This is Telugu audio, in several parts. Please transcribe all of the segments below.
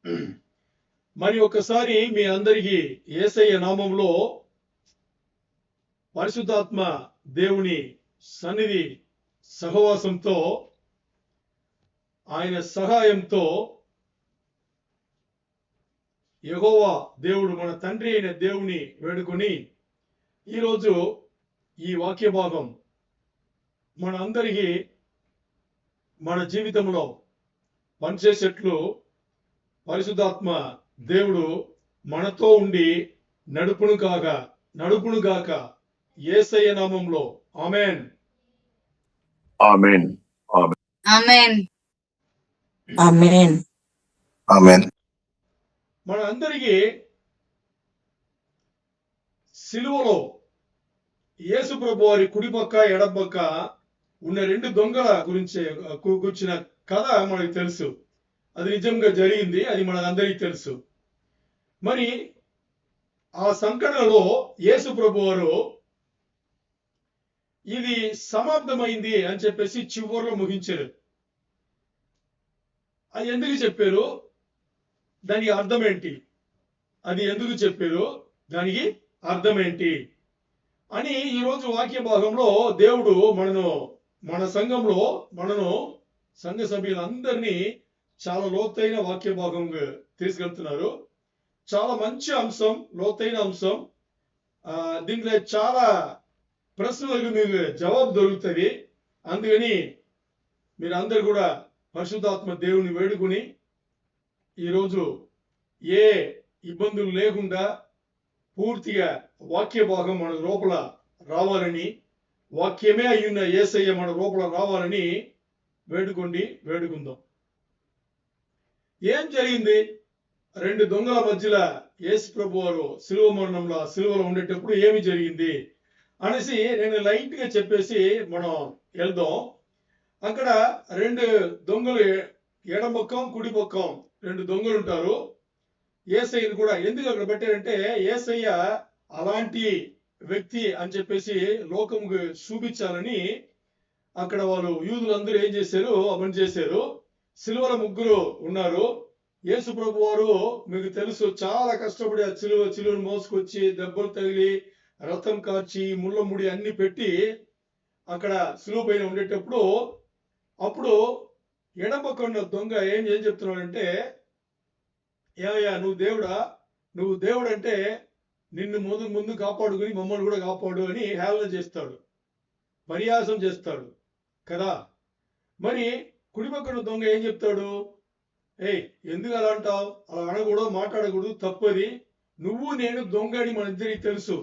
మరి ఒకసారి మీ అందరికీ యేసయ్య నామంలో పరిశుద్ధాత్మ దేవుని సన్నిధి సహవాసంతో ఆయన సహాయంతో యెహోవా దేవుడు మన తండ్రి అయిన దేవుని వేడుకొని ఈరోజు ఈ వాక్య భాగం మన అందరికీ మన జీవితంలో పనిచేసేట్లు పరిశుద్ధాత్మ దేవుడు మనతో ఉండి నడుపును గాక యేసయ్య నామంలో ఆమేన్. ఆమేన్. ఆమేన్. ఆమేన్. ఆమేన్. మన అందరికీ సిలువలో యేసు ప్రభు వారి కుడిపక్క ఎడపక్క ఉన్న రెండు దొంగల గురించి కూర్చిన కథ మనకు తెలుసు. అది నిజంగా జరిగింది, అది మనందరికీ తెలుసు. మరి ఆ సంఘటనలో యేసు ప్రభు వారు ఇది సమాప్తమైంది అని చెప్పేసి చివరిలో ముగించారు. అది ఎందుకు చెప్పారు, దానికి అర్థం ఏంటి, అది ఎందుకు చెప్పారు, దానికి అర్థం ఏంటి అని ఈరోజు వాక్య భాగంలో దేవుడు మన సంఘంలో సంఘ సభ్యులందరినీ చాలా లోతైన వాక్య భాగంగా తీసుకెళ్తున్నారు. చాలా మంచి అంశం, లోతైన అంశం. దీంట్లో చాలా ప్రశ్నలకు మీకు జవాబు దొరుకుతుంది. అందుకని మీరందరూ కూడా పరిశుద్ధాత్మ దేవుని వేడుకొని ఈరోజు ఏ ఇబ్బందులు లేకుండా పూర్తిగా వాక్య భాగం మన లోపల రావాలని, వాక్యమే అయ్యున్న యేసయ్య మన లోపల రావాలని వేడుకుందాం. ఏం జరిగింది? రెండు దొంగల మధ్యలో యేసు ప్రభు వారు సిలువలో ఉండేటప్పుడు ఏమి జరిగింది అనేసి నేను లైట్ గా చెప్పేసి మనం వెళ్దాం. అక్కడ రెండు దొంగలు, ఎడమొక్కం కుడి పక్కం రెండు దొంగలు ఉంటారు. యేసయ్యను కూడా ఎందుకు అక్కడ పెట్టారంటే యేసయ్య అలాంటి వ్యక్తి అని చెప్పేసి లోకముకు చూపించాలని అక్కడ వాళ్ళు యూదులందరూ ఏం చేశారు, అమలు చేశారు. సిలువల ముగ్గురు ఉన్నారు. యేసు ప్రభు వారు మీకు తెలుసు చాలా కష్టపడి ఆ చిలువను మోసుకొచ్చి దెబ్బలు తగిలి రక్తం కార్చి ముళ్ళ ముడి అన్ని పెట్టి అక్కడ సిలువ పైన ఉండేటప్పుడు అప్పుడు ఎడమకొన్న దొంగ ఏం చెప్తున్నాడంటే, ఏమయ్యా నువ్వు దేవుడు అంటే నిన్ను ముందు కాపాడుకుని మమ్మల్ని కూడా కాపాడు అని హేళన చేస్తాడు, పరిహాసం చేస్తాడు కదా. మరి కుడిపక్కన దొంగ ఏం చెప్తాడు, ఎందుకు అలా అంటావు, అలా అనకూడదు, మాట్లాడకూడదు, తప్పది. నువ్వు నేను దొంగని మన ఇద్దరికి తెలుసు.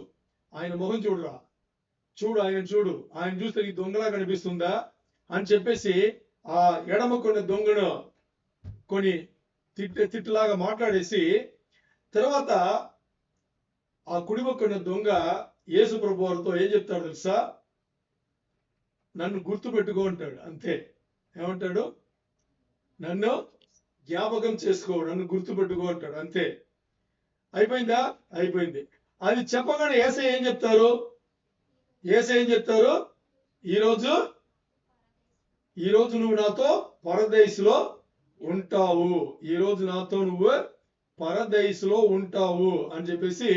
ఆయన మొహం ఆయన చూస్తే నీకు దొంగలా కనిపిస్తుందా అని చెప్పేసి ఆ ఎడమకొన్న దొంగను కొన్ని తిట్టులాగా మాట్లాడేసి తర్వాత ఆ కుడిపక్కన దొంగ యేసు ప్రభు వారితో ఏం చెప్తాడు తెలుసా, నన్ను గుర్తు పెట్టుకో అంటాడు. అంతే. ఏమంటాడు, నన్ను జ్ఞాపకం చేసుకో, నన్ను గుర్తు పెట్టుకో అంటాడు. అంతే. అయిపోయిందా? అయిపోయింది. అది చెప్పగానే యేసయ్య ఏం చెప్తారు, ఈరోజు నువ్వు నాతో పరదేశులో ఉంటావు, ఈరోజు నాతో నువ్వు పరదేశులో ఉంటావు అని చెప్పేసి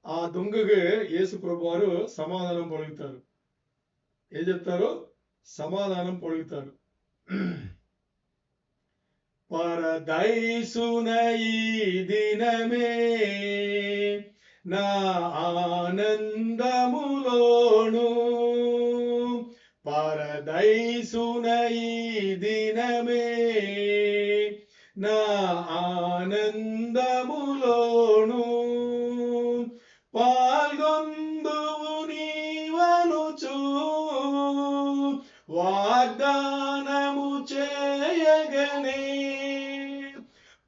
ఆ దొంగకి యేసు ప్రభు వారు సమాధానం పలుకుతారు. ఏం చెప్తారు? సమాధానం పలుకుతారు. పరదైసున ఈ దినమే నా ఆనందములోను, పరదైసున ఈ దినమే నా ఆనందములోను, పాల్గొందువు నీవనుచు వాగ్దానము చేయగనే,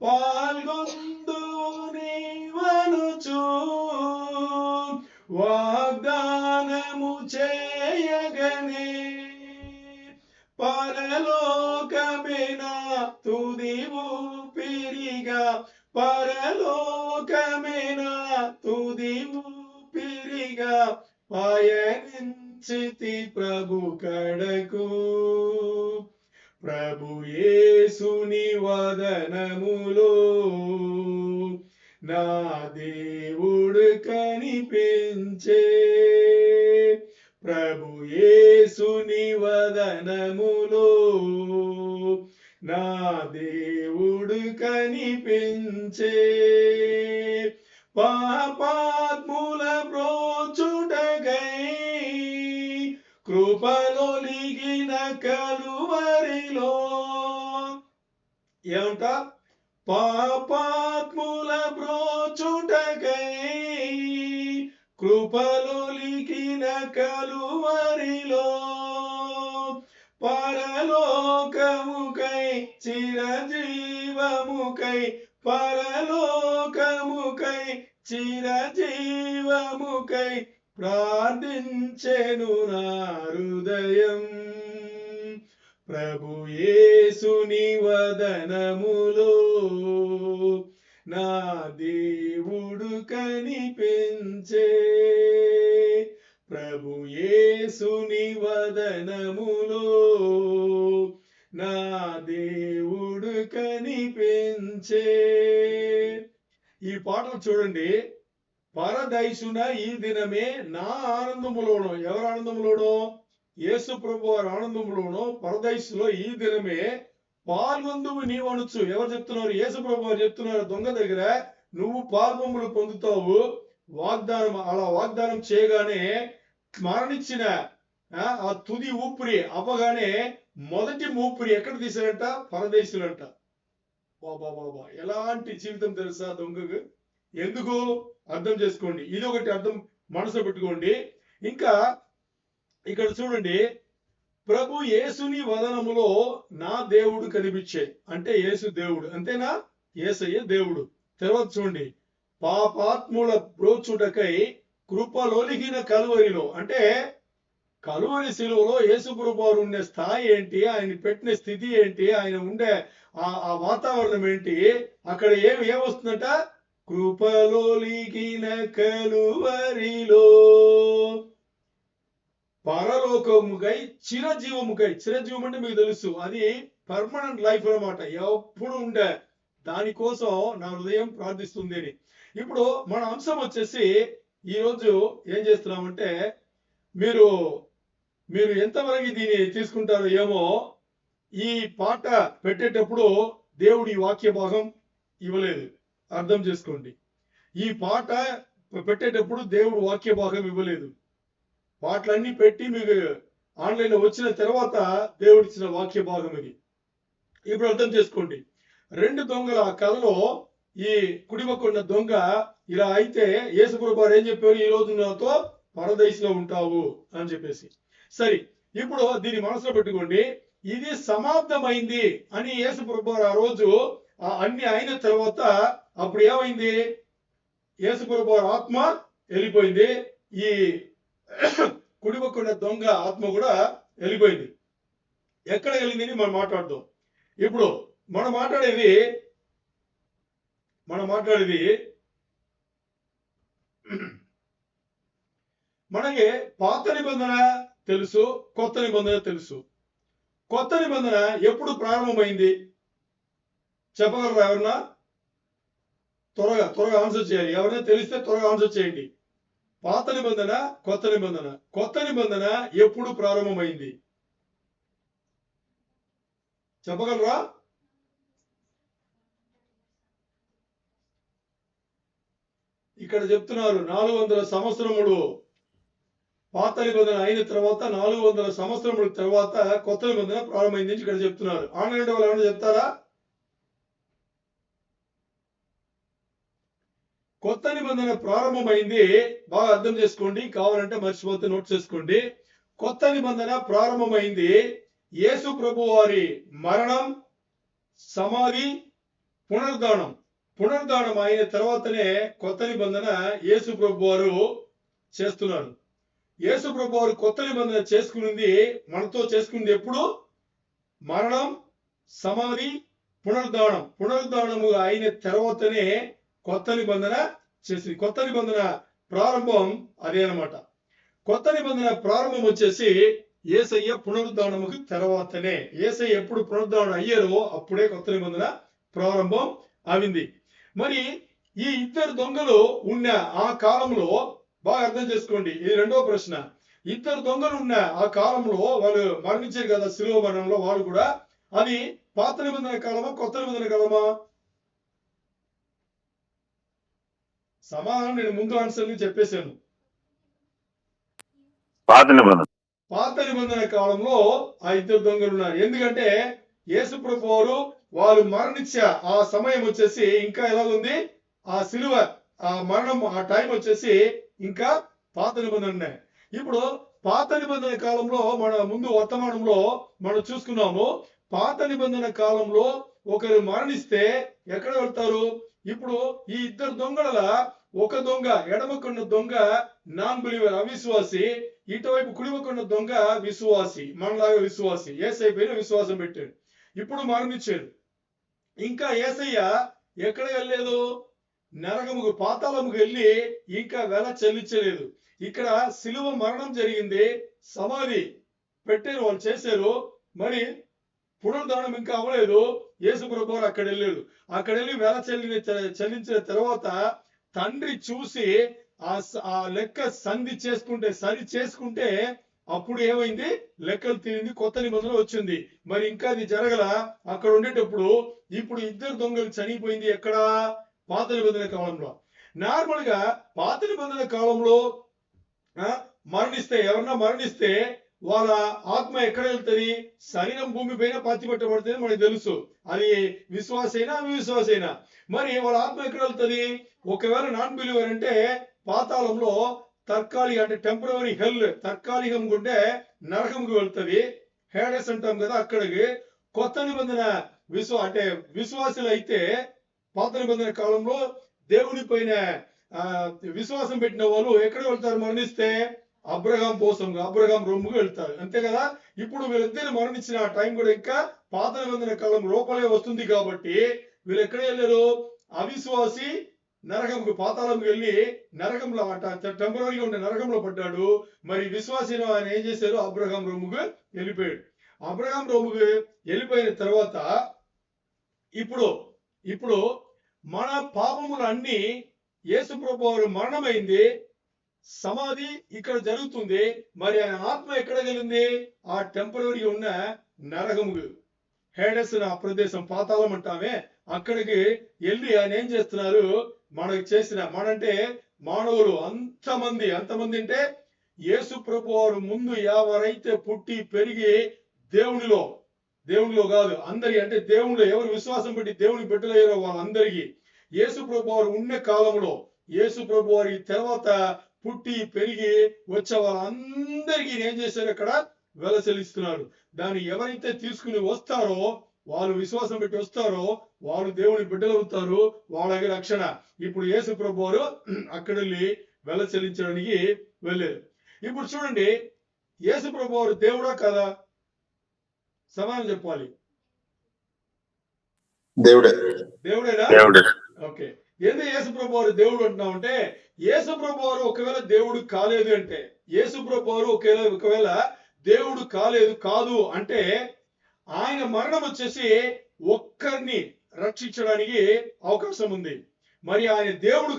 పాల్గొందువు నీవనుచు వాగ్దానము చేయగనే, పరలోకమేనా తుది ఊపిరిగా, పరలోకమేనా తుది ఊపిరిగా పయనించితి ప్రభు కడకు, ప్రభు యేసుని వదనములో నా దేవుడు కనిపించే. ప్రభు యేసుని వదనములో నా దేవుడు కనిపించే. పాపాత్ముల బ్రోచుటకై కృపలొలిగిన కలువరిలో. ఏమంట? పాపాత్ముల బ్రోచుటకై కృపలొలిగిన కలువరిలో పరలోకముకై చిరజీవముకై పరలోకముకై చిరజీవముకై ప్రార్థించెను నా హృదయం. ప్రభు యేసుని వదనములో నా దేవుడు కనిపించే. ప్రభు యేసుని వదనములో నా దేవుడు కనిపించే. ఈ పాటలు చూడండి. పరదైసున ఈ దినమే నా ఆనందములోనో. ఎవరు ఆనందములోనో? యేసు ప్రభు వారి ఆనందములోనో పరదైసులో ఈ దినమే పాల్గొందువు నీవనొచ్చు. ఎవరు చెప్తున్నారు? యేసు ప్రభు వారు చెప్తున్నారు దొంగ దగ్గర, నువ్వు పాల్గొంపులు పొందుతావు. వాగ్దానం అలా వాగ్దానం చేయగానే మరణించిన ఆ తుది ఊపిరి అవ్వగానే మొదటి ఊపిరి ఎక్కడ తీశారంట? పరదేశులంట. బాబా బాబా, ఎలాంటి జీవితం తెలుసా దొంగకు? ఎందుకు? అర్థం చేసుకోండి. ఇది ఒకటి అర్థం మనసులో పెట్టుకోండి. ఇంకా ఇక్కడ చూడండి, ప్రభు యేసుని వదనములో నా దేవుడు కనిపించే. అంటే యేసు దేవుడు, అంతేనా? యేసయ్య దేవుడు. తర్వాత చూడండి, పాపాత్ముల బ్రోచుటకై కృపలొలిగిన కలువరిలో. అంటే కలువరి శిలువలో యేసు ప్రభు వారు ఉండే స్థాయి ఏంటి, ఆయన పెట్టిన స్థితి ఏంటి, ఆయన ఉండే ఆ వాతావరణం ఏంటి, అక్కడ ఏమొస్తుందంట? కృపలొలిగిన కలువరిలో పరలోకముకై చిరజీవముకై. చిరజీవం అంటే మీకు తెలుసు, అది పర్మనెంట్ లైఫ్ అన్నమాట, ఎప్పుడు ఉండే. దానికోసం నా హృదయం ప్రార్థిస్తుంది అని. ఇప్పుడు మన అంశం వచ్చేసి ఈరోజు ఏం చేస్తున్నామంటే, మీరు ఎంతవరకు దీన్ని తీసుకుంటారో ఏమో. ఈ పాట పెట్టేటప్పుడు దేవుడు ఈ వాక్య భాగం ఇవ్వలేదు, అర్థం చేసుకోండి. ఈ పాట పెట్టేటప్పుడు దేవుడు వాక్య భాగం ఇవ్వలేదు. పాటలన్నీ పెట్టి మీకు ఆన్లైన్లో వచ్చిన తర్వాత దేవుడు ఇచ్చిన వాక్య భాగం ఇది. ఇప్పుడు అర్థం చేసుకోండి. రెండు దొంగల కథలో ఈ కుడిపక్కున్న దొంగ ఇలా అయితే యేసు ప్రభు వారు ఏం చెప్పారు? ఈ రోజు నాతో పరదేశంలో ఉంటావు అని చెప్పేసి. సరే, ఇప్పుడు దీన్ని మనసులో పెట్టుకోండి. ఇది సమాప్తమైంది అని యేసు ప్రభు వారు ఆ రోజు అన్ని అయిన తర్వాత అప్పుడు ఏమైంది? యేసు ప్రభు వారి ఆత్మ వెళ్ళిపోయింది. ఈ కుడిపక్కున్న దొంగ ఆత్మ కూడా వెళ్ళిపోయింది. ఎక్కడ వెళ్ళింది మనం మాట్లాడదాం. ఇప్పుడు మనం మాట్లాడేది మనకి పాత నిబంధన తెలుసు, కొత్త నిబంధన తెలుసు. కొత్త నిబంధన ఎప్పుడు ప్రారంభమైంది చెప్పగలరా? ఎవరన్నా త్వరగా ఆన్సర్ చేయాలి. ఎవరైనా తెలిస్తే త్వరగా ఆన్సర్ చేయండి. పాత నిబంధన, కొత్త నిబంధన ఎప్పుడు ప్రారంభమైంది చెప్పగలరా? ఇక్కడ చెప్తున్నారు 400 సంవత్సరములు. పాత నిబంధన అయిన తర్వాత 400 సంవత్సరముల తర్వాత కొత్త నిబంధన ప్రారంభమైంది ఇక్కడ చెప్తున్నారు. ఆన్లైన్ వాళ్ళు ఏమైనా చెప్తారా? కొత్త నిబంధన ప్రారంభమైంది. బాగా అర్థం చేసుకోండి, కావాలంటే మర్చిపోతే నోట్ చేసుకోండి. కొత్త నిబంధన ప్రారంభమైంది యేసు ప్రభు వారి మరణం, సమాధి, పునరుద్ధానం అయిన తర్వాతనే కొత్త నిబంధన యేసు ప్రభు వారు చేస్తున్నారు. యేసు ప్రభు వారు కొత్త నిబంధన చేసుకున్నది మనతో చేసుకున్నది ఎప్పుడు? మరణం, సమాధి, పునరుద్ధానము అయిన తర్వాతనే కొత్త నిబంధన చేసింది. కొత్త నిబంధన ప్రారంభం అదే అన్నమాట. కొత్త నిబంధన ప్రారంభం వచ్చేసి యేసయ్య పునరుద్ధానముకు తర్వాతనే. యేసయ్య ఎప్పుడు పునరుద్ధానం అయ్యారో అప్పుడే కొత్త నిబంధన ప్రారంభం అయింది. మరి ఈ ఇద్దరు దొంగలు ఉన్న ఆ కాలంలో బాగా అర్థం చేసుకోండి, ఇది రెండో ప్రశ్న. ఇద్దరు దొంగలు ఉన్న ఆ కాలంలో వాళ్ళు మరణించారు కదా శిలువ మరణంలో, వాళ్ళు కూడా అది పాత నిబంధన కాలమా కొత్త నిబంధన కాలమా? సమాధానం నేను ముందు ఆన్సర్ని చెప్పేశాను. పాత నిబంధన. పాత నిబంధన కాలంలో ఆ ఇద్దరు దొంగలు ఉన్నారు. ఎందుకంటే యేసు ప్రభు వారు వాళ్ళు మరణించే ఆ సమయం వచ్చేసి ఇంకా ఎలా ఉంది, ఆ సిలువ ఆ మరణం ఆ టైం వచ్చేసి ఇంకా పాత నిబంధన ఉన్నాయి. ఇప్పుడు పాత నిబంధన కాలంలో మన ముందు వర్తమానంలో మనం చూసుకున్నాము. పాత నిబంధన కాలంలో ఒకరు మరణిస్తే ఎక్కడ వెళ్తారు? ఇప్పుడు ఈ ఇద్దరు దొంగల ఒక దొంగ ఎడమకున్న దొంగ నాన్ బిలీవర్ అవిశ్వాసి, ఇటువైపు కుడివకున్న దొంగ విశ్వాసి, మనలాగా విశ్వాసి. యేసయ్య పైన విశ్వాసం పెట్టాడు, ఇప్పుడు మరణించాడు. ఇంకా యేసయ్య ఎక్కడ వెళ్ళలేదు? నరకముకు పాతాళముకు వెళ్ళి ఇంకా వెల చెల్లించలేదు. ఇక్కడ సిలువ మరణం జరిగింది, సమాధి పెట్టారు, వాళ్ళు చేశారు. మరి పునరుద్ధానం ఇంకా అవ్వలేదు. యేసు ప్రభు వారు అక్కడ వెళ్ళాడు. అక్కడ వెళ్ళి వెల చెల్లించిన తర్వాత తండ్రి చూసి ఆ లెక్క సరి చేసుకుంటే అప్పుడు ఏమైంది? లెక్కలు తిరిగింది, కొత్త నిబంధన వచ్చింది. మరి ఇంకా అది జరగల. అక్కడ ఉండేటప్పుడు ఇప్పుడు ఇద్దరు దొంగలు చనిపోయింది ఎక్కడ? పాత నిబంధన కాలంలో. నార్మల్ గా పాత నిబంధన కాలంలో మరణిస్తే, ఎవరన్నా మరణిస్తే వాళ్ళ ఆత్మ ఎక్కడ వెళ్తుంది? శరీరం భూమి పైన పాతిపెట్టబడుతుంది, మనకు తెలుసు. అది విశ్వాసైనా అవిశ్వాసైనా. మరి వాళ్ళ ఆత్మ ఎక్కడ వెళ్తుంది? ఒకవేళ నాన్ బిలీవర్ అంటే పాతాళంలో తాత్కాలిక అంటే టెంపరరీ హెల్, తాత్కాలికంగా ఉంటే నరకంకు వెళ్తుంది, హేడెస్ అంటాం కదా అక్కడికి. కొత్త నిబంధన అంటే విశ్వాసులు అయితే పాత నిబంధన కాలంలో దేవుని పైన విశ్వాసం పెట్టిన వాళ్ళు ఎక్కడ వెళ్తారు? మరణిస్తే అబ్రహాం పోసంగా, అబ్రహాం రొమ్ముగా వెళ్తారు, అంతే కదా. ఇప్పుడు వీళ్ళిద్దరు మరణించిన ఆ టైం కూడా ఇంకా పాత నిబంధన కాలం లోపలే వస్తుంది కాబట్టి వీళ్ళు ఎక్కడ వెళ్ళారు? అవిశ్వాసి నరకంకు పాతాళంకి వెళ్ళి నరకంలో టెంపరీగా ఉండే నరకంలో పడ్డాడు. మరి విశ్వాసిన ఆయన ఏం చేశారు? అబ్రహాం రొమ్ముకు వెళ్ళిపోయాడు. అబ్రహాం రొమ్ముకు వెళ్ళిపోయిన తర్వాత ఇప్పుడు మన పాపములు అన్ని యేసు ప్రభు వారు మరణమైంది, సమాధి ఇక్కడ జరుగుతుంది. మరి ఆయన ఆత్మ ఎక్కడ వెళ్ళింది? ఆ టెంపరీగా ఉన్న నరకముకు, హేడెస్ ఆ ప్రదేశం, పాతాళం అంటామే, అక్కడికి వెళ్ళి ఆయన ఏం చేస్తున్నారు? మనకు చేసిన మనంటే మానవులు అంతమంది అంటే యేసు ప్రభు వారు ముందు ఎవరైతే పుట్టి పెరిగి దేవునిలో కాదు అందరి అంటే దేవునిలో ఎవరు విశ్వాసం పెట్టి దేవుని బిడ్డలయ్యారో వాళ్ళందరికీ యేసు ప్రభు వారు ఉన్న కాలంలో, యేసు ప్రభు వారి తర్వాత పుట్టి పెరిగి వచ్చే వాళ్ళందరికీ ఏం చేశారు? అక్కడ వెల చెల్లిస్తున్నారు. దాన్ని ఎవరైతే తీసుకుని వస్తారో, వాళ్ళు విశ్వాసం పెట్టి వస్తారో వాళ్ళు దేవుని బిడ్డలు అవుతారు, వాళ్ళకి రక్షణ. ఇప్పుడు యేసు ప్రభు వారు అక్కడ వెళ్ళి వెల చెల్లించడానికి వెళ్ళారు. ఇప్పుడు చూడండి, యేసు ప్రభు వారు దేవుడా కదా? సమాధానం చెప్పాలి. దేవుడేనా? ఓకే. ఎందుకు యేసు ప్రభు వారు దేవుడు అంటున్నామంటే, యేసు ప్రభు వారు ఒకవేళ దేవుడు కాలేదు అంటే, యేసు ప్రభు వారు ఒకవేళ దేవుడు కాదు అంటే ఆయన మరణం వచ్చేసి ఒక్కరిని రక్షించడానికి అవకాశం ఉంది. మరి ఆయన దేవుడు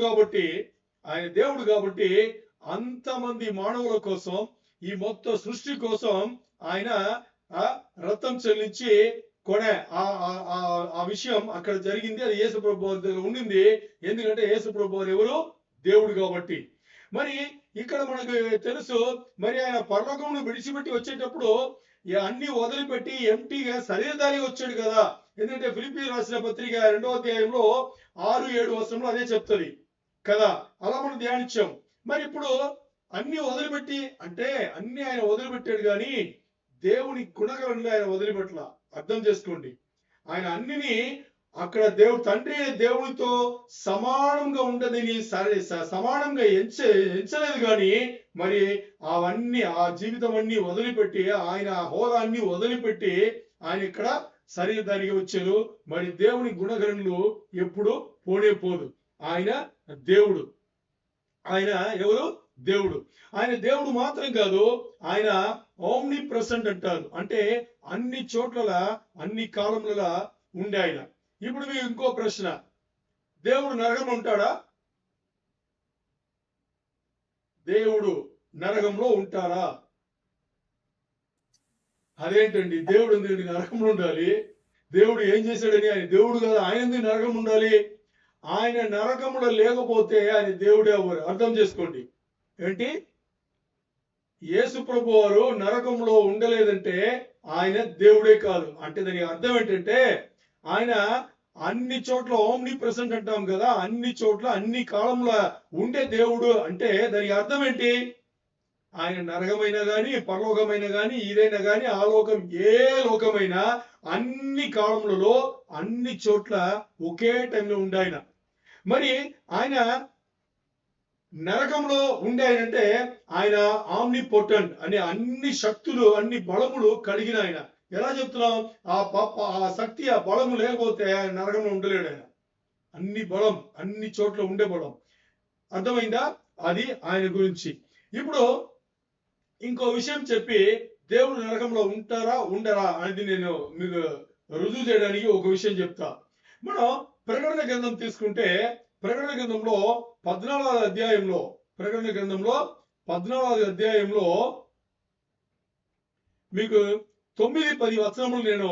కాబట్టి అంతమంది మానవుల కోసం, ఈ మొత్తం సృష్టి కోసం ఆయన రక్తం చెల్లించి కొనే ఆ విషయం అక్కడ జరిగింది. అది యేసు ప్రభు వారి దగ్గర ఉండింది. ఎందుకంటే యేసు ప్రభు వారు ఎవరు? దేవుడు కాబట్టి. మరి ఇక్కడ మనకు తెలుసు, మరి ఆయన పరలోకమును విడిచిపెట్టి వచ్చేటప్పుడు అన్ని వదిలిపెట్టి ఎంటీగా శరీరధారి వచ్చాడు కదా. ఎందుకంటే ఫిలిప్పీ రాసిన పత్రిక 2వ అధ్యాయంలో 6-7 వచనంలో అదే చెప్తుంది కదా. అలా మనం ధ్యానించాం. మరి ఇప్పుడు అన్ని వదిలిపెట్టి అంటే అన్ని ఆయన వదిలిపెట్టాడు, కానీ దేవుని గుణగణంలో ఆయన వదిలిపెట్టలా. అర్థం చేసుకోండి, ఆయన అన్నిని అక్కడ తండ్రి అయిన దేవునితో సమానంగా ఉండదని సమానంగా ఎంచలేదు, కానీ మరి అవన్నీ ఆ జీవితం అన్ని వదిలిపెట్టి, ఆయన హోదాన్ని వదిలిపెట్టి ఆయన ఇక్కడ శరీరధారిగా వచ్చారు. మరి దేవుని గుణగణలు ఎప్పుడు పోనే పోదు. ఆయన దేవుడు. ఆయన ఎవరు? దేవుడు. ఆయన దేవుడు మాత్రం కాదు, ఆయన ఓమ్ని ప్రెసెంట్ అంటారు. అంటే అన్ని చోట్ల అన్ని కాలముల ఉండే ఆయన. ఇప్పుడు మీకు ఇంకో ప్రశ్న, దేవుడు నరకంలో ఉంటాడా? దేవుడు నరకంలో ఉంటారా? అదేంటండి, దేవుడు ఎందుకు నరకంలో ఉండాలి? దేవుడు ఏం చేశాడని? ఆయన దేవుడు కదా, ఆయన ఎందుకు నరకం ఉండాలి? ఆయన నరకంలో లేకపోతే ఆయన దేవుడే అవ్వరు. అర్థం చేసుకోండి. ఏంటి, యేసు ప్రభు వారు నరకంలో ఉండలేదంటే ఆయన దేవుడే కాదు. అంటే దానికి అర్థం ఏంటంటే, ఆయన అన్ని చోట్ల ఓమ్ని ప్రెసెంట్ అంటాం కదా, అన్ని చోట్ల అన్ని కాలంలో ఉండే దేవుడు. అంటే దానికి అర్థం ఏంటి? ఆయన నరకమైనా గాని, పరలోకమైనా గాని, ఇదైనా గాని, ఆ లోకం ఏ లోకమైనా అన్ని కాలములలో అన్ని చోట్ల ఒకే టైంలో ఉండే ఆయన. మరి ఆయన నరకంలో ఉండే ఆయన అంటే ఆయన ఆమ్ని పొటెంట్ అనే అన్ని శక్తులు అన్ని బలములు కలిగిన ఆయన. ఎలా చెప్తున్నాం? ఆ శక్తి ఆ బలము లేకపోతే ఆయన నరకంలో ఉండలేడు. ఆయన అన్ని బలం, అన్ని చోట్ల ఉండే బలం. అర్థమైందా? అది ఆయన గురించి. ఇప్పుడు ఇంకో విషయం చెప్పి దేవుడు నరకంలో ఉంటారా ఉండరా అనేది నేను మీకు రుజువు చేయడానికి ఒక విషయం చెప్తా. మనం ప్రకటన గ్రంథం తీసుకుంటే, ప్రకటన గ్రంథంలో 14వ అధ్యాయంలో, ప్రకటన గ్రంథంలో 14వ అధ్యాయంలో మీకు 9-10 వచనములు నేను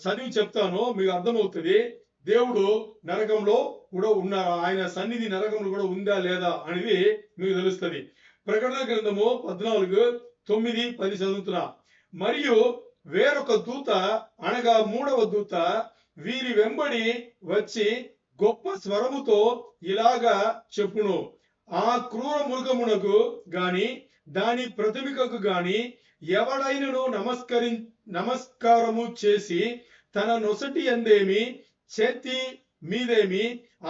చదివి చెప్తాను, మీకు అర్థమవుతుంది. దేవుడు నరకంలో కూడా ఉన్నారా, ఆయన సన్నిధి నరకంలో కూడా ఉందా లేదా అనేది మీకు తెలుస్తుంది. ప్రకటన గ్రంథము 14:9-10 చదువుతున్నా. మరియు వేరొక దూత, అనగా 3వ దూత, వీరి వెంబడి వచ్చి గొప్ప స్వరముతో ఇలాగా చెప్పును, ఆ క్రూర మృగమునకు గాని దాని ప్రతిమకు గాని ఎవడైనను నమస్కారము చేసి తన నొసటి ఎందేమి చేతి మీదేమి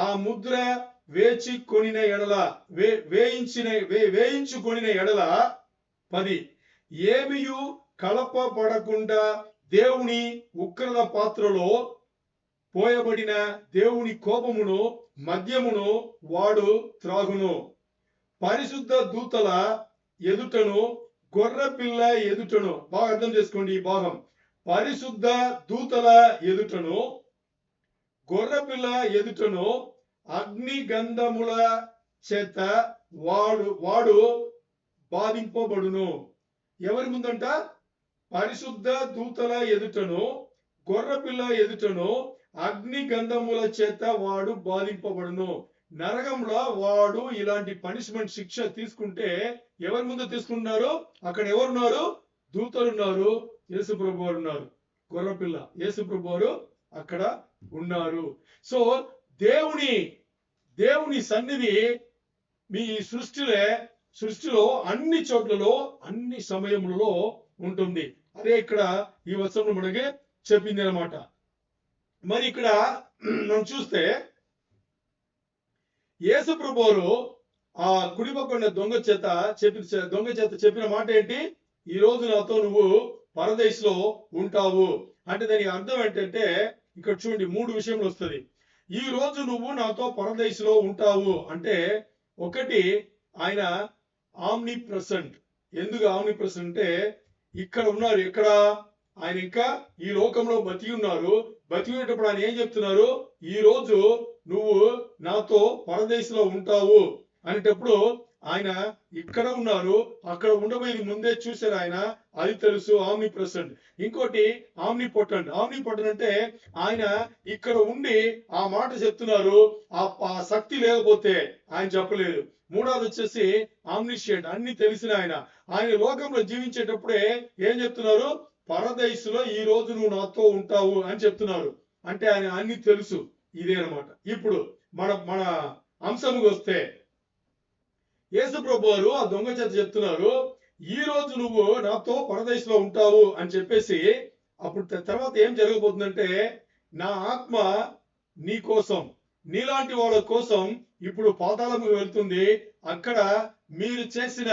ఆ ముద్ర వేయించుకొనిన ఎడల 10 ఏమియు కలపబడకుండా దేవుని ఉగ్రత పాత్రలో పోయబడిన దేవుని కోపమును మద్యమును వాడు త్రాగును. పరిశుద్ధ దూతల ఎదుటను గొర్రెపిల్ల ఎదుటను, బాగా అర్థం చేసుకోండి ఈ భాగం, పరిశుద్ధ దూతల ఎదుటను గొర్రెపిల్ల ఎదుటను అగ్ని గంధముల చేత వాడు బాధింపబడును. ఎవరి ముందంట? పరిశుద్ధ దూతల ఎదుటను గొర్రెపిల్ల ఎదుటను అగ్ని గంధముల చేత వాడు బాధింపబడును. నరకంలో వాడు ఇలాంటి పనిష్మెంట్ శిక్ష తీసుకుంటే ఎవరి ముందు తీసుకుంటున్నారు? అక్కడ ఎవరున్నారు? దూతలు ఉన్నారు, యేసు ప్రభు వారు ఉన్నారు, గొర్రెపిల్ల యేసు ప్రభు వారు అక్కడ ఉన్నారు. సో దేవుని సన్నిధి మీ సృష్టిలో అన్ని చోట్లలో అన్ని సమయములలో ఉంటుంది. అదే ఇక్కడ ఈ వచనంలో మనకి చెప్పింది అన్నమాట. మరి ఇక్కడ మనం చూస్తే యేసు ప్రభువారు ఆ కుడిపక్కన దొంగ చేత చెప్పిన మాట ఏంటి? ఈ రోజు నాతో నువ్వు పరదేశంలో ఉంటావు అంటే దానికి అర్థం ఏంటంటే, ఇక్కడ చూడండి 3 విషయములు వస్తుంది. ఈ రోజు నువ్వు నాతో పరదేశంలో ఉంటావు అంటే, ఒకటి ఆయన ఆమ్ని ప్రెసెంట్. ఎందుకు ఆమ్ని ప్రెసెంట్ అంటే, ఇక్కడ ఉన్నారు, ఇక్కడ ఆయన ఇంకా ఈ లోకంలో బతికి ఉన్నారు. బతికినప్పుడు ఆయన ఏం చెప్తున్నారు? ఈ రోజు నువ్వు నాతో పరదేశంలో ఉంటావు అనేటప్పుడు ఆయన ఇక్కడ ఉన్నారు, అక్కడ ఉండబోయేది ముందే చూశారు ఆయన, అది తెలుసు. Omni present. ఇంకోటి ఆమ్ని పొటెంట్. ఆమ్ని పొటెంట్ అంటే ఆయన ఇక్కడ ఉండి ఆ మాట చెప్తున్నారు, ఆ శక్తి లేకపోతే ఆయన చెప్పలేదు. మూడవది వచ్చేసి ఆమ్నిషియంట్, అన్ని తెలిసిన ఆయన లోకంలో జీవించేటప్పుడే ఏం చెప్తున్నారు? పరదేశంలో ఈ రోజు నువ్వు నాతో ఉంటావు అని చెప్తున్నారు. అంటే ఆయన అన్ని తెలుసు. ఇదే అన్నమాట. ఇప్పుడు మన అంశంకి వస్తే, యేసు ప్రభు వారు ఆ దొంగ చేత చెప్తున్నారు, ఈ రోజు నువ్వు నాతో పరదేశంలో ఉంటావు అని చెప్పేసి, అప్పుడు తర్వాత ఏం జరగబోతుందంటే, నా ఆత్మ నీ కోసం, నీలాంటి వాళ్ళ కోసం ఇప్పుడు పాతాళము వెళ్తుంది. అక్కడ మీరు చేసిన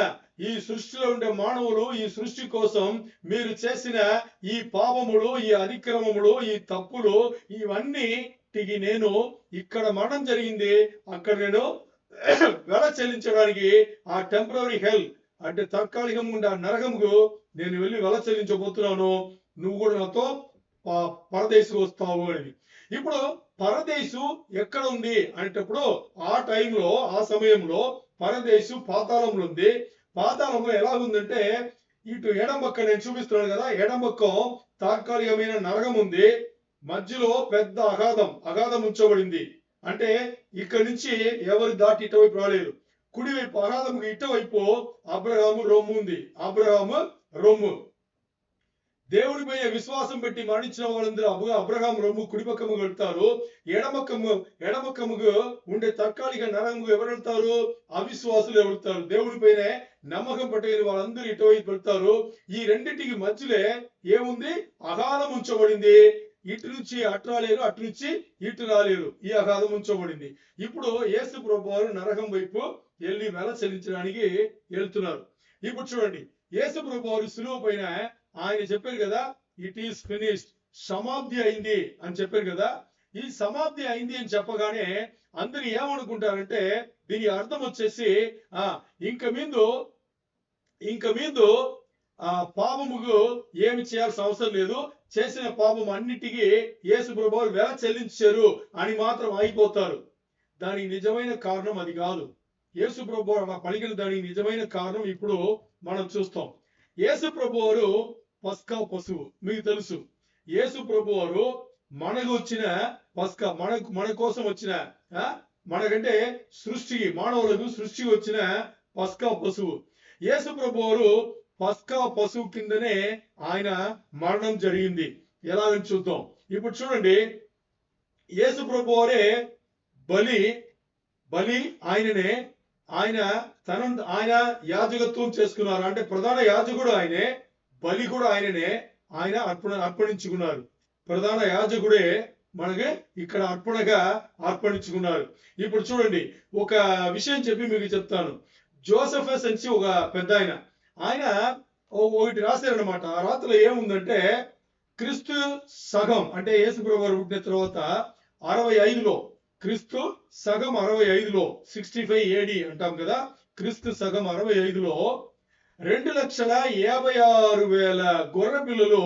ఈ సృష్టిలో ఉండే మానవులు, ఈ సృష్టి కోసం మీరు చేసిన ఈ పాపములు, ఈ అతిక్రమములు, ఈ తప్పులు, ఇవన్నిటికి నేను ఇక్కడ మరణం జరిగింది, అక్కడ నేను వెల చెల్లించడానికి ఆ టెంపరరీ హెల్ అంటే తాత్కాలికంగా ఉండే ఆ నరకముకు నేను వెళ్ళి వెల చెల్లించబోతున్నాను, నువ్వు కూడా నాతో పరదేశు వస్తావు అని. ఇప్పుడు పరదేశు ఎక్కడ ఉంది అనేటప్పుడు ఆ టైంలో ఆ సమయంలో పరదేశు పాతాళంలో ఉంది. పాతాళంలో ఎలా ఉందంటే ఇటు ఎడమక్క నేను చూపిస్తున్నాను కదా, ఎడమక్కం తాత్కాలికమైన నరకం ఉంది, మధ్యలో పెద్ద అగాధం ఉంచబడింది. అంటే ఇక్కడి నుంచి ఎవరు దాటి ఇటువైపు రాలేరు. కుడివైపు అగాధముకి ఇటువైపు అబ్రహాము రొమ్ము ఉంది. అబ్రహాము రొమ్ము దేవుడిపైన విశ్వాసం పెట్టి మరణించిన వాళ్ళందరూ అబ్రహాం రొమ్ము కుడిపక్కము వెళ్తారు. ఎడమక్కముగా ఉండే తాత్కాలిక నరకముకు ఎవరు వెళ్తారు? అవిశ్వాసులు వెళ్తారు. దేవుడిపైన నమ్మకం పట్టని వాళ్ళందరూ ఇటువైపు వెళ్తారు. ఈ రెండింటికి మధ్యలో ఏముంది? అగాధం ఉంచబడింది. ఇటు నుంచి అటు రాలేరు, అటు నుంచి ఇటు రాలేరు. ఈ అగాధం ఉంచబడింది. ఇప్పుడు యేసు ప్రభువారు నరకం వైపు వెళ్ళి వెల చెల్లించడానికి వెళ్తున్నారు. ఇప్పుడు చూడండి, యేసు ప్రభువారు సులువు పైన ఆయన చెప్పారు కదా, ఇట్ ఈస్ ఫినిష్డ్, సమాప్తి అయింది అని చెప్పారు కదా. ఈ సమాప్తి అయింది అని చెప్పగానే అందరు ఏమనుకుంటారంటే దీని అర్థం వచ్చేసి ఇంక మీద పాపముకు ఏమి చేయాల్సిన అవసరం లేదు, చేసిన పాపం అన్నిటికీ యేసు ప్రభువు వెల చెల్లించారు అని మాత్రం అయిపోతారు. దానికి నిజమైన కారణం అది కాదు. యేసు ప్రభువు అలా పలికిన దానికి నిజమైన కారణం ఇప్పుడు మనం చూస్తాం. యేసు ప్రభువారు పస్కా పశువు. మీకు తెలుసు, యేసు ప్రభువారు మనకు వచ్చిన పస్కా, మన కోసం వచ్చిన, మనకంటే మానవులకు సృష్టికి వచ్చిన పస్కా పశువు. యేసు ప్రభువారు పస్కా పశువు కిందనే ఆయన మరణం జరిగింది. ఎలాగని చూద్దాం. ఇప్పుడు చూడండి, యేసు ప్రభువారే బలి ఆయననే. ఆయన యాజకత్వం చేసుకున్నారు. అంటే ప్రధాన యాజకుడు ఆయనే, బలి కూడా ఆయననే. ఆయన అర్పణించుకున్నారు. ప్రధాన యాజకుడే మనకి ఇక్కడ అర్పణించుకున్నారు. ఇప్పుడు చూడండి, ఒక విషయం చెప్పి మీకు చెప్తాను. జోసెఫస్ అని ఒక పెద్ద ఆయన ఒకటి రాశారనమాట. ఆ రాత్రిలో ఏముందంటే క్రీస్తు సగం, అంటే యేసు ప్రభువు పుట్టిన తర్వాత 65లో, క్రీస్తు సగం 65లో 65 AD అంటాం కదా, క్రీస్తు సగం 65లో 2,56,000 గొర్రె పిల్లలు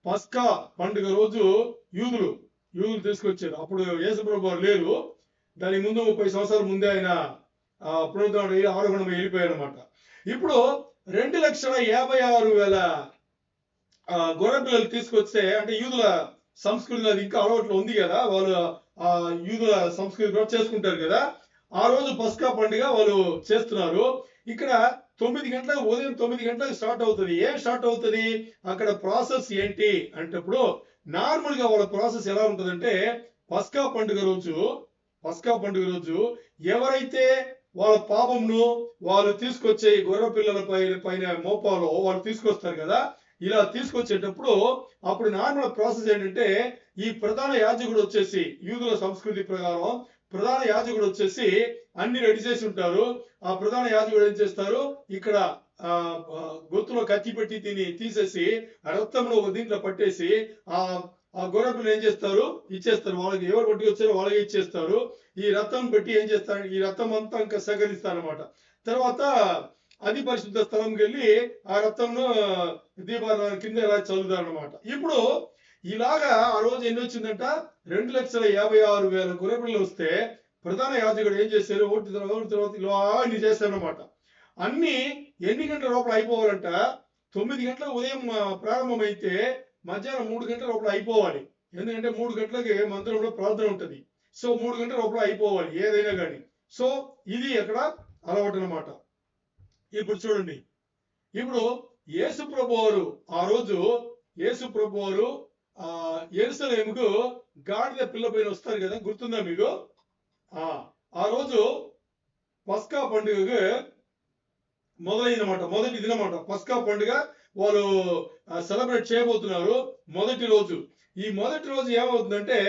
పస్కా పండుగ రోజు యూదులు తీసుకొచ్చారు. అప్పుడు యేసు ప్రభువు లేరు. దాని ముందు 30 సంవత్సరాల ముందే ఆయన పునరుద్ధరణ ఆరోహణం వెళ్ళిపోయారు అనమాట. ఇప్పుడు 2,56,000 గొర్రె పిల్లలు తీసుకొస్తే, అంటే యూదుల సంస్కృతి అది ఇంకా అలవాట్లో ఉంది కదా, వాళ్ళు యూదుల సంస్కృతి కూడా చేసుకుంటారు కదా. ఆ రోజు పస్కా పండుగ వాళ్ళు చేస్తున్నారు. ఇక్కడ 9 గంటలకు, ఉదయం 9 గంటలకు స్టార్ట్ అవుతుంది. ఏం స్టార్ట్ అవుతుంది అక్కడ ప్రాసెస్ ఏంటి అంటప్పుడు, నార్మల్ గా వాళ్ళ ప్రాసెస్ ఎలా ఉంటుందంటే, పస్కా పండుగ రోజు ఎవరైతే వాళ్ళ పాపంను వాళ్ళు తీసుకొచ్చే గొర్రె పిల్లల పైన మోపాలో వాళ్ళు తీసుకొస్తారు కదా. ఇలా తీసుకొచ్చేటప్పుడు అప్పుడు నార్మల్ ప్రాసెస్ ఏంటంటే, ఈ ప్రధాన యాజకుడు వచ్చేసి, యూదుల సంస్కృతి ప్రకారం ప్రధాన యాజకుడు వచ్చేసి అన్ని రెడీ చేసి ఉంటారు. ఆ ప్రధాన యాజకుడు ఏం చేస్తారు, ఇక్కడ గొంతులో కత్తి పెట్టి తీసేసి రక్తంలో దీంట్లో పట్టేసి ఆ గొర్రె పిల్లలు ఏం చేస్తారు, ఇచ్చేస్తారు. వాళ్ళకి ఎవరు పట్టుకొచ్చారో వాళ్ళకి ఇచ్చేస్తారు. ఈ రక్తం పెట్టి ఏం చేస్తారు, ఈ రక్తం అంతా ఇంకా సేకరిస్తారు అనమాట. తర్వాత అతి పరిశుద్ధ స్థలంకి వెళ్ళి ఆ రక్తంను దీపారాధన కింద ఇలా చదువుతారు అనమాట. ఇప్పుడు ఇలాగా ఆ రోజు ఎన్ని వచ్చిందంట, 2,56,000 గొర్రె పిల్లలు వస్తే ప్రధాన యాజకుడు ఏం చేశారు, ఒకటి తర్వాత ఇలా అన్ని చేశారు అనమాట. అన్ని ఎన్ని గంటల లోపల అయిపోవాలంట, 9 గంటలకు ఉదయం ప్రారంభమైతే మధ్యాహ్నం 3 గంటల లోపల అయిపోవాలి. ఎందుకంటే 3 గంటలకి మందిరంలో ప్రార్థన ఉంటుంది. సో 3 గంటల లోపల అయిపోవాలి ఏదైనా కానీ. సో ఇది అక్కడ అలవాటు అనమాట. ఇప్పుడు చూడండి, ఇప్పుడు యేసు ప్రభువారు ఆ రోజు యెరూషలేముకు గాడిద పిల్ల పైన వస్తారు కదా, గుర్తుందా మీకు? ఆ రోజు పస్కా పండుగ మొదలైందన్నమాట. మొదటి దినమాట పస్కా పండుగ వాళ్ళు సెలబ్రేట్ చేయబోతున్నారు. మొదటి రోజు, ఈ మొదటి రోజు ఏమవుతుందంటే,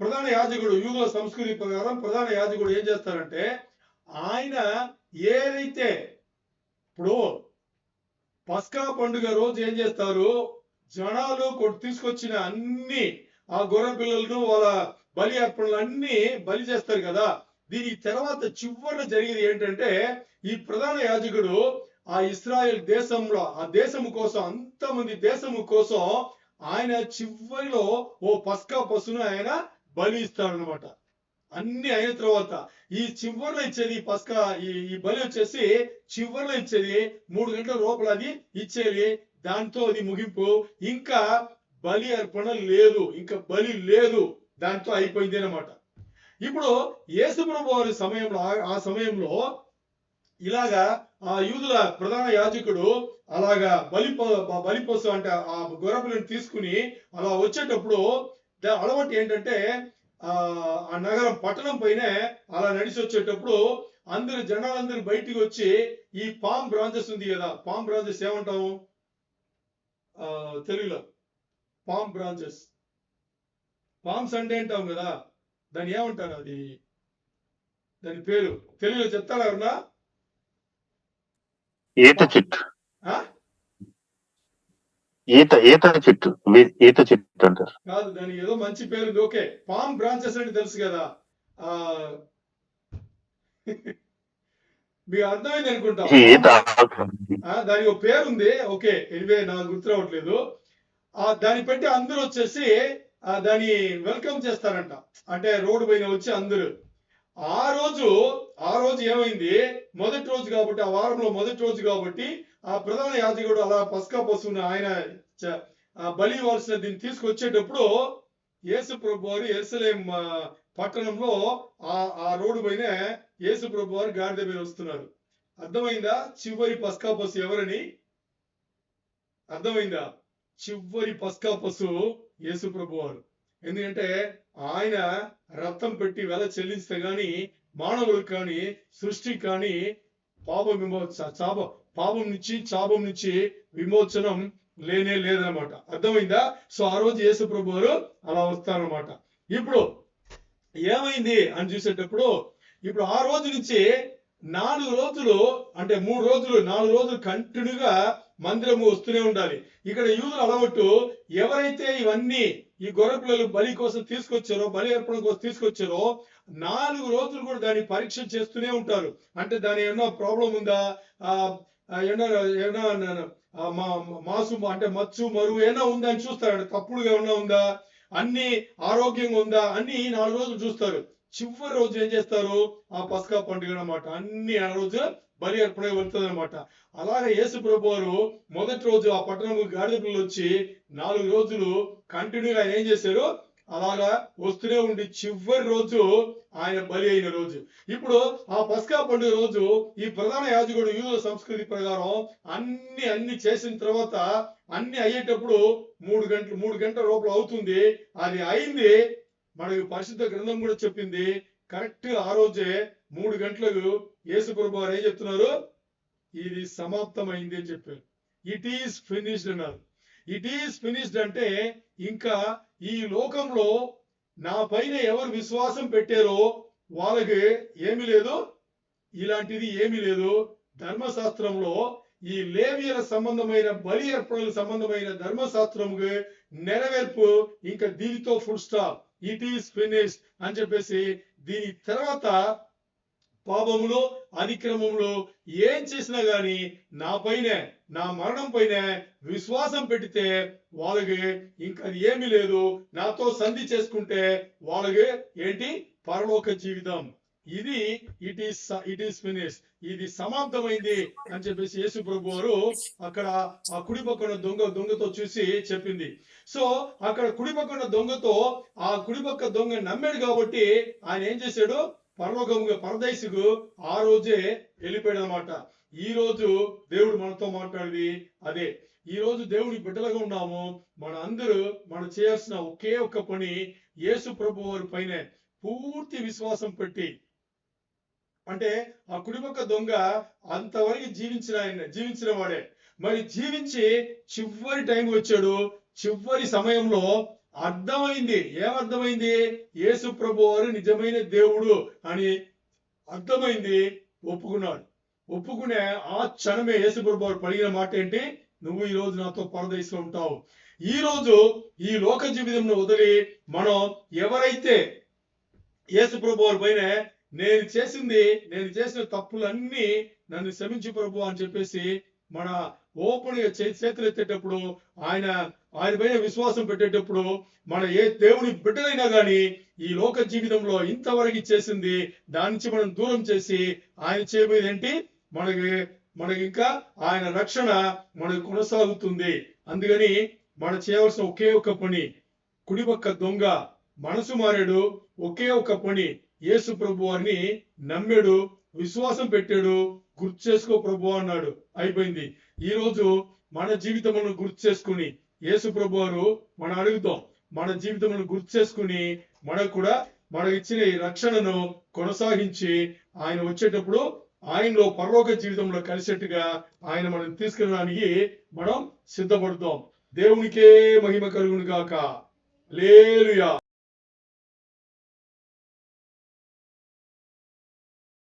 ప్రధాన యాజకుడు, యూదుల సంస్కృతి ప్రకారం ప్రధాన యాజకుడు ఏం చేస్తారంటే, ఆయన ఏదైతే ఇప్పుడు పస్కా పండుగ రోజు ఏం చేస్తారు, జనాలు తీసుకొచ్చిన అన్ని ఆ గొర్రె పిల్లలను వాళ్ళ బలి అర్పణలు అన్ని బలి చేస్తారు కదా. దీని తర్వాత చివరిలో జరిగేది ఏంటంటే ఈ ప్రధాన యాజకుడు ఆ ఇస్రాయేల్ దేశంలో ఆ దేశము కోసం అంతమంది దేశము కోసం ఆయన చివరిలో ఓ పస్కా పశువును ఆయన బలి ఇస్తాడనమాట. అన్ని అయిన తర్వాత ఈ చివరిలో ఇచ్చేది పస్కా ఈ బలి వచ్చేసి చివరిలో ఇచ్చేది 3 గంటల లోపల అది ఇచ్చేది. దాంతో అది ముగింపు. ఇంకా బలి అర్పణ లేదు, ఇంకా బలి లేదు, దాంతో అయిపోయింది అన్నమాట. ఇప్పుడు యేసుప్రభు వారి సమయంలో ఆ సమయంలో ఇలాగా ఆ యూదుల ప్రధాన యాజకుడు అలాగా బలిపోసు అంటే ఆ గొర్రెపిల్లని తీసుకుని అలా వచ్చేటప్పుడు అలవాటు ఏంటంటే ఆ నగరం పట్టణం పైన అలా నడిచి వచ్చేటప్పుడు జనాలందరూ బయటికి వచ్చి ఈ పామ్ బ్రాంచెస్ ఉంది కదా, పామ్ బ్రాంచెస్ ఏమంటాము తెలుగులో? పామ్ బ్రాంచెస్, పామ్స్ అంటే అంటాం కదా, దాన్ని ఏమంటారు? అది దాని పేరు తెలుగులో చెప్తారా ఎవరన్నా? ఈత చెట్టు, ఆ? ఈత చెట్టు, ఈత చెట్టు అంటారు. కాదు, దానికి ఏదో మంచి పేరు ఉంది. ఓకే, పామ్ బ్రాంచెస్ అంటే తెలుసు కదా. మీకు అర్థమైంది అనుకుంటా. దానికి ఒక పేరు ఉంది. ఓకే, ఎనివే నాకు గుర్తు రావట్లేదు. దాన్ని పెట్టి అందరూ వచ్చేసి దాన్ని వెల్కమ్ చేస్తారంట. అంటే రోడ్డు పైన వచ్చి అందరూ ఆ రోజు ఏమైంది, మొదటి రోజు కాబట్టి, ఆ వారంలో మొదటి రోజు కాబట్టి ఆ ప్రధాన యాజకుడు అలా పస్కా పశువుని ఆయన బలి ఇవ్వాల్సిన దీన్ని తీసుకొచ్చేటప్పుడు యేసు ప్రభు వారు యెరూషలేం పట్టణంలో ఆ రోడ్డు పైన యేసు ప్రభు వారు గాడిద మీద వస్తున్నారు. అర్థమైందా చివరి పస్కా పశువు ఎవరని? అర్థమైందా? చివరి పస్కా పశువు యేసు ప్రభు వారు. ఎందుకంటే ఆయన రక్తం పెట్టి వెల చెల్లిస్తే గాని మానవులకు కానీ సృష్టికి కానీ పాపం నుంచి శాపం నుంచి విమోచనం లేనే లేదనమాట. అర్థమైందా? సో ఆ రోజు యేసు ప్రభు వారు అలా వస్తారనమాట. ఇప్పుడు ఏమైంది అని చూసేటప్పుడు ఇప్పుడు ఆ రోజు నుంచి 4 రోజులు అంటే 3 రోజులు 4 రోజులు కంటిన్యూగా మందిరము వస్తూనే ఉండాలి. ఇక్కడ యూదుల అలవాటు, ఎవరైతే ఇవన్నీ ఈ గొర్రె పిల్లలు బలి కోసం తీసుకొచ్చారో, బలి అర్పణ కోసం తీసుకొచ్చారో 4 రోజులు కూడా దాన్ని పరీక్ష చేస్తూనే ఉంటారు. అంటే దాని ఏమన్నా ప్రాబ్లం ఉందా, మాసు అంటే మచ్చు మరువు ఏమైనా ఉందా అని చూస్తారు. తప్పుడుగా ఏమన్నా ఉందా, అన్ని ఆరోగ్యంగా ఉందా, అన్ని 4 రోజులు చూస్తారు. చివరి రోజు ఏం చేస్తారు? ఆ పస్కా పండుగ అన్నమాట. అన్ని ఆ రోజు బలి అర్పణ వెళ్తుంది అనమాట. అలాగే యేసు ప్రభు వారు మొదటి రోజు ఆ పట్టణం గాడిద పిల్లలు వచ్చి 4 రోజులు కంటిన్యూగా ఆయన ఏం చేశారు? అలాగా వస్తూనే ఉండి చివరి రోజు ఆయన బలి అయిన రోజు. ఇప్పుడు ఆ పస్కా పండుగ రోజు ఈ ప్రధాన యాజకుడు యూదుల సంస్కృతి ప్రకారం అన్ని చేసిన తర్వాత అన్ని అయ్యేటప్పుడు 3 గంటల లోపల అవుతుంది. అది అయింది. మనకు పరిశుద్ధ గ్రంథం కూడా చెప్పింది. కరెక్ట్ ఆ రోజే 3 గంటలకు యేసు ప్రభు వారు ఏం చెప్తున్నారు? ఇది సమాప్తమైంది అని చెప్పారు. ఇట్ ఈస్ ఫినిష్డ్ అన్నారు. ఇట్ ఈస్ ఫినిష్డ్ అంటే ఇంకా ఈ లోకంలో నా పైన ఎవరు విశ్వాసం పెట్టారో వాళ్ళకి ఏమీ లేదు, ఇలాంటిది ఏమీ లేదు. ధర్మశాస్త్రంలో ఈ లేవీయుల సంబంధమైన బలి అర్పణలకు సంబంధమైన ధర్మశాస్త్రముకు నెరవేర్పు ఇంకా దీనితో full stop. It is finished అని చెప్పేసి దీని తర్వాత పాపములు అతిక్రమములు ఏం చేసినా గాని నా పైనే, నా మరణం పైన విశ్వాసం పెడితే వాళ్ళకి ఇంకా అది ఏమీ లేదు. నాతో సంధి చేసుకుంటే వాళ్ళకి ఏంటి? పరలోక జీవితం. ఇది ఇట్ ఈస్ ఫినిష్, ఇది సమాప్తమైంది అని చెప్పేసి యేసు ప్రభు వారు అక్కడ ఆ కుడి పక్కన దొంగతో చూసి చెప్పింది. సో అక్కడ కుడి పక్కన దొంగతో ఆ కుడి పక్క దొంగ నమ్మాడు కాబట్టి ఆయన ఏం చేశాడు? పరలోకముగా పరదేశుకు ఆ రోజే వెళ్ళిపోయాడు అనమాట. ఈ రోజు దేవుడు మనతో మాట్లాడేది అదే. ఈ రోజు దేవుడి బిడ్డలుగా ఉన్నాము. మనం చేయాల్సిన ఒకే ఒక్క పని యేసు ప్రభు వారి పైన పూర్తి విశ్వాసం పెట్టి, అంటే ఆ కుడిపక్క దొంగ అంతవరకు జీవించిన వాడే. మరి జీవించి చివరి టైం వచ్చాడు. చివరి సమయంలో ఏమర్థమైంది? యేసు ప్రభు వారు నిజమైన దేవుడు అని అర్థమైంది. ఒప్పుకునే ఆ క్షణమే యేసు ప్రభు వారు పలిగిన మాట ఏంటి? నువ్వు ఈ రోజు నాతో పరదేశంలో ఉంటావు. ఈ రోజు ఈ లోక జీవితంలో వదిలి మనం ఎవరైతే యేసు ప్రభు వారి పైన నేను చేసిన తప్పులన్నీ నన్ను క్షమించు ప్రభు అని చెప్పేసి మన ఓపెన్ గా చేతులు ఎత్తేటప్పుడు ఆయన పైన విశ్వాసం పెట్టేటప్పుడు మన ఏ దేవుని బిడ్డలైనా గాని ఈ లోక జీవితంలో ఇంతవరకు చేసింది దాని నుంచి మనం దూరం చేసి ఆయన చేయబోయేది ఏంటి, మనకి ఇంకా ఆయన రక్షణ మనకు కొనసాగుతుంది. అందుకని మనం చేయవలసిన ఒకే ఒక్క పని, కుడిపక్క దొంగ మనసు మారాడు, ఒకే ఒక్క పని, యేసు ప్రభు వారిని నమ్మాడు, విశ్వాసం పెట్టాడు, గుర్తు చేసుకో ప్రభు అన్నాడు, అయిపోయింది. ఈ రోజు మన జీవితమును గుర్తు చేసుకుని యేసు ప్రభు వారు మనం అడుగుతాం, మన జీవితమును గుర్తు చేసుకుని మనకు కూడా మనకి ఇచ్చిన ఈ రక్షణను కొనసాగించి ఆయన వచ్చేటప్పుడు ఆయనలో పరలోక జీవితంలో కలిసేట్టుగా ఆయన మనం తీసుకెళ్ళడానికి మనం సిద్ధపడతాం. దేవునికే మహిమ కలుగును గాక. హల్లెలూయా.